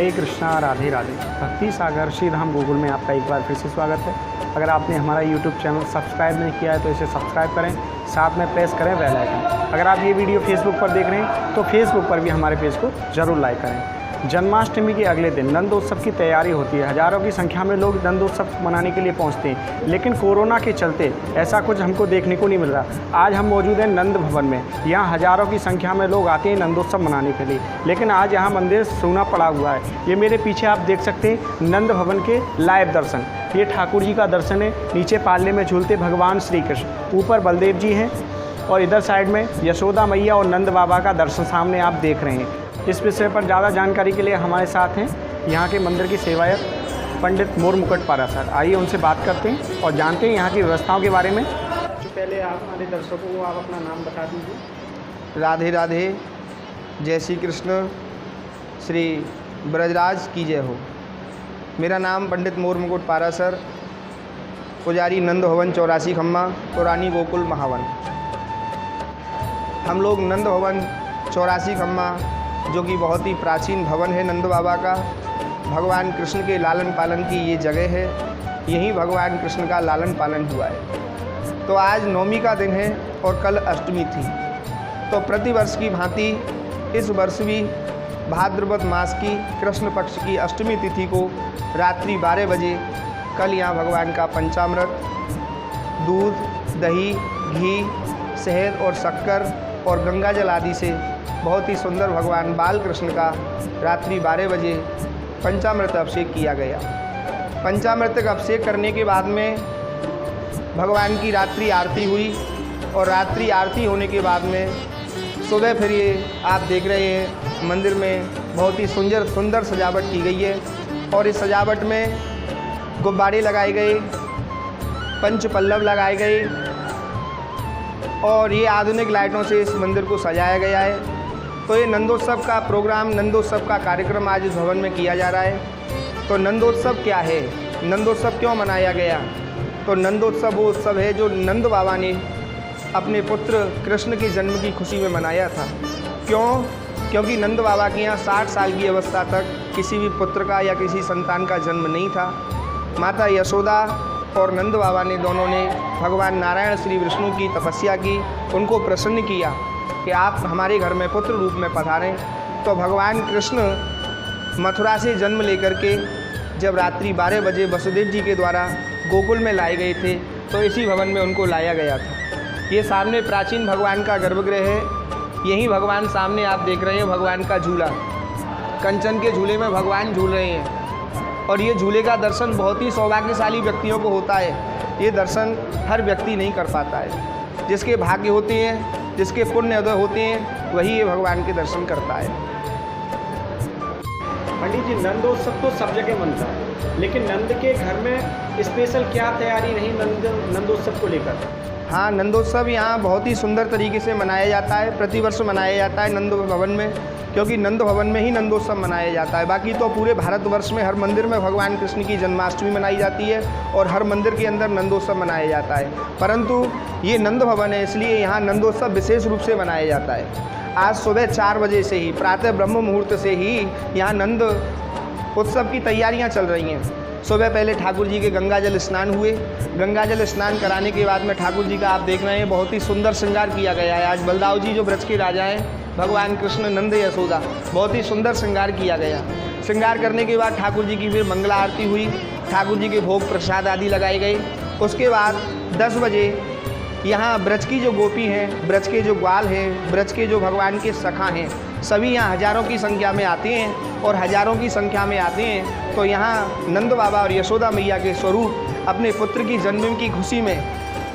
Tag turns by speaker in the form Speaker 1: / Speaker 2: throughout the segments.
Speaker 1: हरे कृष्णा, राधे राधे। भक्ति सागर श्री धाम गोकुल में आपका एक बार फिर से स्वागत है। अगर आपने हमारा यूट्यूब चैनल सब्सक्राइब नहीं किया है तो इसे सब्सक्राइब करें, साथ में प्रेस करें बेल आइकन। अगर आप ये वीडियो फेसबुक पर देख रहे हैं तो फेसबुक पर भी हमारे पेज को ज़रूर लाइक करें। जन्माष्टमी के अगले दिन नंदोत्सव की तैयारी होती है। हज़ारों की संख्या में लोग नंदोत्सव मनाने के लिए पहुंचते हैं, लेकिन कोरोना के चलते ऐसा कुछ हमको देखने को नहीं मिल रहा। आज हम मौजूद हैं नंद भवन में। यहाँ हज़ारों की संख्या में लोग आते हैं नंदोत्सव मनाने के लिए, लेकिन आज यहाँ मंदिर सूना पड़ा हुआ है। ये मेरे पीछे आप देख सकते हैं नंद भवन के लाइव दर्शन। ये ठाकुर जी का दर्शन है। नीचे पालने में झूलते भगवान श्री कृष्ण, ऊपर बलदेव जी हैं और इधर साइड में यशोदा मैया और नंद बाबा का दर्शन सामने आप देख रहे हैं। इस विषय पर ज़्यादा जानकारी के लिए हमारे साथ हैं यहाँ के मंदिर की सेवायक पंडित मोर मुकुट पारा सर। आइए उनसे बात करते हैं और जानते हैं यहाँ की व्यवस्थाओं के बारे में। तो पहले आप हमारे दर्शकों को आप अपना नाम बता दीजिए।
Speaker 2: राधे राधे, जय श्री कृष्ण, श्री ब्रजराज की जय हो। मेरा नाम पंडित मोर मुकुट पारा सर, पुजारी नंद भवन 84 खम्मा, पुरानी गोकुल महावन। हम लोग नंद भवन 84 खम्मा, जो कि बहुत ही प्राचीन भवन है नंद बाबा का, भगवान कृष्ण के लालन पालन की ये जगह है। यहीं भगवान कृष्ण का लालन पालन हुआ है। तो आज नवमी का दिन है और कल अष्टमी थी। तो प्रतिवर्ष की भांति इस वर्ष भी भाद्रपद मास की कृष्ण पक्ष की अष्टमी तिथि को रात्रि 12 बजे कल यहाँ भगवान का पंचामृत, दूध, दही, घी, शहद और शक्कर और गंगा जल आदि से बहुत ही सुंदर भगवान बाल कृष्ण का रात्रि 12 बजे पंचामृत अभिषेक किया गया। पंचामृत का अभिषेक करने के बाद में भगवान की रात्रि आरती हुई और रात्रि आरती होने के बाद में सुबह फिर ये आप देख रहे हैं मंदिर में बहुत ही सुंदर सजावट की गई है। और इस सजावट में गुब्बारे लगाए गए, पंच पल्लव लगाए गए और ये आधुनिक लाइटों से इस मंदिर को सजाया गया है। तो ये नंदोत्सव का प्रोग्राम, नंदोत्सव का कार्यक्रम आज इस भवन में किया जा रहा है। तो नंदोत्सव क्या है, नंदोत्सव क्यों मनाया गया? तो नंदोत्सव वो उत्सव है जो नंद बाबा ने अपने पुत्र कृष्ण के जन्म की खुशी में मनाया था। क्यों? क्योंकि नंद बाबा के यहाँ 60 साल की अवस्था तक किसी भी पुत्र का या किसी संतान का जन्म नहीं था। माता यशोदा और नंद बाबा ने दोनों ने भगवान नारायण श्री विष्णु की तपस्या की, उनको प्रसन्न किया कि आप हमारे घर में पुत्र रूप में पधारें। तो भगवान कृष्ण मथुरा से जन्म लेकर के जब रात्रि 12 बजे वसुदेव जी के द्वारा गोकुल में लाए गए थे, तो इसी भवन में उनको लाया गया था। ये सामने प्राचीन भगवान का गर्भगृह है। यहीं भगवान सामने आप देख रहे हैं भगवान का झूला, कंचन के झूले में भगवान झूल रहे हैं। और ये झूले का दर्शन बहुत ही सौभाग्यशाली व्यक्तियों को होता है। ये दर्शन हर व्यक्ति नहीं कर पाता है। जिसके भाग्य होते हैं, जिसके पुण्य उदय होते हैं, वही ये भगवान के दर्शन करता है।
Speaker 1: पंडित जी, नंदोत्सव तो सब जगह मनता है, लेकिन नंद के घर में स्पेशल क्या तैयारी रही नंदोत्सव को लेकर?
Speaker 2: हाँ, नंदोत्सव यहाँ बहुत ही सुंदर तरीके से मनाया जाता है। प्रतिवर्ष मनाया जाता है नंद भवन में, क्योंकि नंद भवन में ही नंदोत्सव मनाया जाता है। बाकी तो पूरे भारतवर्ष में हर मंदिर में भगवान कृष्ण की जन्माष्टमी मनाई जाती है और हर मंदिर के अंदर नंदोत्सव मनाया जाता है, परंतु ये नंद भवन है इसलिए यहाँ नंदोत्सव विशेष रूप से मनाया जाता है। आज सुबह 4 बजे से ही, प्रातः ब्रह्म मुहूर्त से ही यहाँ नंद उत्सव की तैयारियाँ चल रही हैं। सुबह पहले ठाकुर जी के गंगा जल स्नान हुए। गंगा जल स्नान कराने के बाद में ठाकुर जी का आप देख रहे हैं बहुत ही सुंदर श्रृंगार किया गया है। आज बलदाव जी जो ब्रज के राजा हैं, भगवान कृष्ण, नंद, यशोदा, बहुत ही सुंदर श्रृंगार किया गया। श्रृंगार करने के बाद ठाकुर जी की फिर मंगला आरती हुई, ठाकुर जी के भोग प्रसाद आदि लगाए गए। उसके बाद 10 बजे यहाँ ब्रज की जो गोपी हैं, ब्रज के जो ग्वाल हैं, ब्रज के जो भगवान के सखा हैं, सभी यहाँ हज़ारों की संख्या में आते हैं और हज़ारों की संख्या में आते हैं। तो यहाँ नंद बाबा और यशोदा मैया के स्वरूप अपने पुत्र की जन्म की खुशी में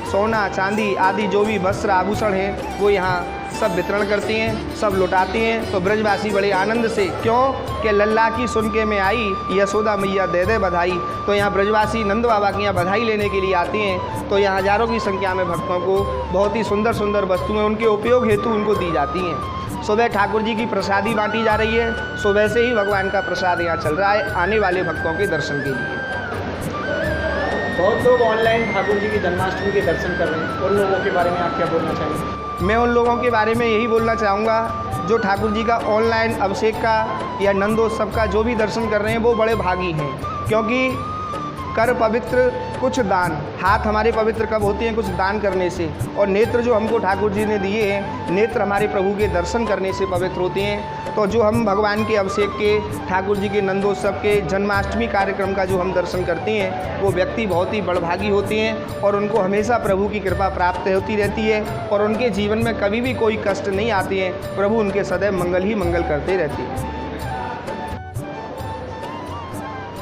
Speaker 2: सोना, चांदी आदि जो भी वस्त्र आभूषण हैं वो यहाँ सब वितरण करते हैं, सब लुटाते हैं। तो ब्रजवासी बड़े आनंद से, क्यों कि लल्ला की सुन के में आई, यशोदा मैया दे दे बधाई। तो यहाँ ब्रजवासी नंद बाबा की यहाँ बधाई लेने के लिए आते हैं। तो यहाँ हज़ारों की संख्या में भक्तों को बहुत ही सुंदर सुंदर वस्तुएं उनके उपयोग हेतु उनको दी जाती हैं। सुबह ठाकुर जी की प्रसादी बांटी जा रही है। सुबह से ही भगवान का प्रसाद यहाँ चल रहा है आने वाले भक्तों के दर्शन के लिए।
Speaker 1: बहुत लोग ऑनलाइन ठाकुर जी की जन्माष्टमी के दर्शन कर रहे हैं, उन लोगों के बारे में आप क्या बोलना चाहेंगे?
Speaker 2: मैं उन लोगों के बारे में यही बोलना चाहूँगा जो ठाकुर जी का ऑनलाइन अभिषेक का या नंदोत्सव का जो भी दर्शन कर रहे हैं वो बड़े भागी हैं, क्योंकि कर पवित्र कुछ दान, हाथ हमारे पवित्र कब होते हैं? कुछ दान करने से। और नेत्र जो हमको ठाकुर जी ने दिए हैं, नेत्र हमारे प्रभु के दर्शन करने से पवित्र होते हैं। तो जो हम भगवान के अभिषेक के, ठाकुर जी के नंदोत्सव के, जन्माष्टमी कार्यक्रम का जो हम दर्शन करते हैं, वो व्यक्ति बहुत ही बड़भागी होते हैं और उनको हमेशा प्रभु की कृपा प्राप्त होती रहती है और उनके जीवन में कभी भी कोई कष्ट नहीं आते हैं। प्रभु उनके सदैव मंगल ही मंगल करते रहते हैं।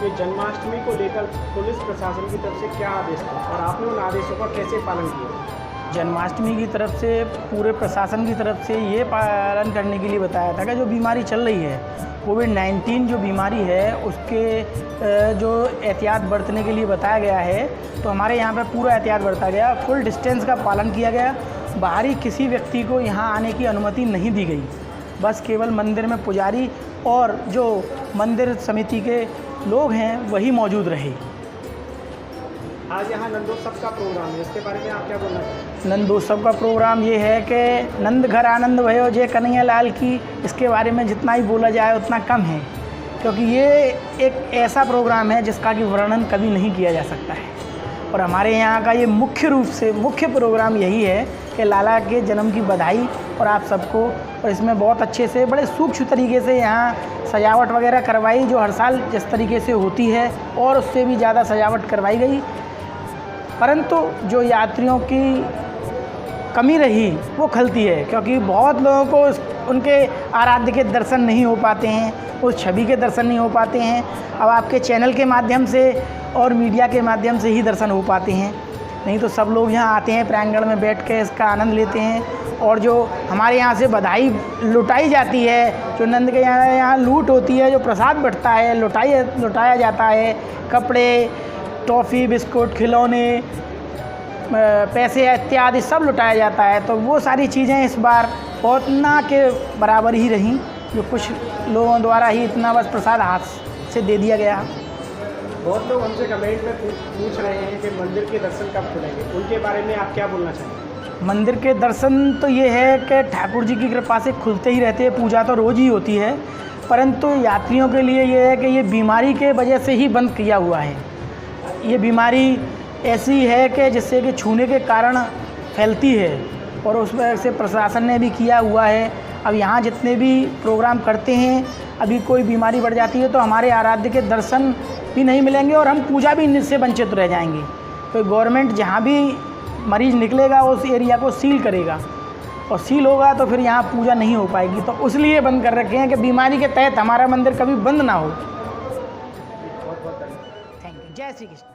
Speaker 1: ये जन्माष्टमी को लेकर पुलिस प्रशासन की तरफ से क्या आदेश था और आपने उन आदेशों का कैसे पालन किया?
Speaker 3: जन्माष्टमी की तरफ से पूरे प्रशासन की तरफ से ये पालन करने के लिए बताया था कि जो बीमारी चल रही है, कोविड-19 जो बीमारी है, उसके जो एहतियात बरतने के लिए बताया गया है। तो हमारे यहाँ पे पूरा एहतियात बरता गया, फुल डिस्टेंस का पालन किया गया। बाहरी किसी व्यक्ति को यहाँ आने की अनुमति नहीं दी गई, बस केवल मंदिर में पुजारी और जो मंदिर समिति के लोग हैं वही मौजूद रहे।
Speaker 1: आज यहाँ नंदोत्सव का प्रोग्राम है, इसके बारे में आप क्या बोलना चाहेंगे?
Speaker 3: नंदोत्सव का प्रोग्राम ये है कि नंद घर आनंद भयो जय कन्हैया लाल की, इसके बारे में जितना ही बोला जाए उतना कम है, क्योंकि ये एक ऐसा प्रोग्राम है जिसका कि वर्णन कभी नहीं किया जा सकता है। और हमारे यहाँ का ये मुख्य रूप से मुख्य प्रोग्राम यही है कि लाला के जन्म की बधाई और आप सबको, और इसमें बहुत अच्छे से बड़े सूक्ष्म तरीके से यहाँ सजावट वगैरह करवाई, जो हर साल जिस तरीके से होती है और उससे भी ज़्यादा सजावट करवाई गई। परंतु जो यात्रियों की कमी रही वो खलती है, क्योंकि बहुत लोगों को उनके आराध्य के दर्शन नहीं हो पाते हैं, उस छवि के दर्शन नहीं हो पाते हैं। अब आपके चैनल के माध्यम से और मीडिया के माध्यम से ही दर्शन हो पाते हैं, नहीं तो सब लोग यहाँ आते हैं, प्रांगण में बैठ के इसका आनंद लेते हैं। और जो हमारे यहाँ से बधाई लुटाई जाती है, जो नंद के यहाँ लूट होती है, जो प्रसाद बँटता है, लुटाया जाता है, कपड़े, टॉफ़ी, बिस्कुट, खिलौने, पैसे इत्यादि सब लुटाया जाता है। तो वो सारी चीज़ें इस बार बहुत ना के बराबर ही रहीं, जो कुछ लोगों द्वारा ही इतना बस प्रसाद हाथ से दे दिया गया।
Speaker 1: बहुत लोग हमसे कमेंट में पूछ रहे हैं कि मंदिर के दर्शन कब खुलेंगे, उनके बारे में आप क्या बोलना चाहेंगे?
Speaker 3: मंदिर के दर्शन तो ये है कि ठाकुर जी की कृपा से खुलते ही रहते हैं, पूजा तो रोज़ ही होती है, परंतु यात्रियों के लिए ये है कि ये बीमारी के वजह से ही बंद किया हुआ है। ये बीमारी ऐसी है कि जिससे कि छूने के कारण फैलती है और उस वजह से प्रशासन ने भी किया हुआ है। अब यहाँ जितने भी प्रोग्राम करते हैं, अभी कोई बीमारी बढ़ जाती है तो हमारे आराध्य के दर्शन भी नहीं मिलेंगे और हम पूजा भी इससे वंचित रह जाएंगे। तो गवर्नमेंट जहाँ भी मरीज़ निकलेगा उस एरिया को सील करेगा, और सील होगा तो फिर यहाँ पूजा नहीं हो पाएगी। तो इसलिए बंद कर रखे हैं कि बीमारी के तहत हमारा मंदिर कभी बंद ना हो।
Speaker 1: बहुत बहुत धन्यवाद।
Speaker 3: Thank you. जय श्री कृष्ण।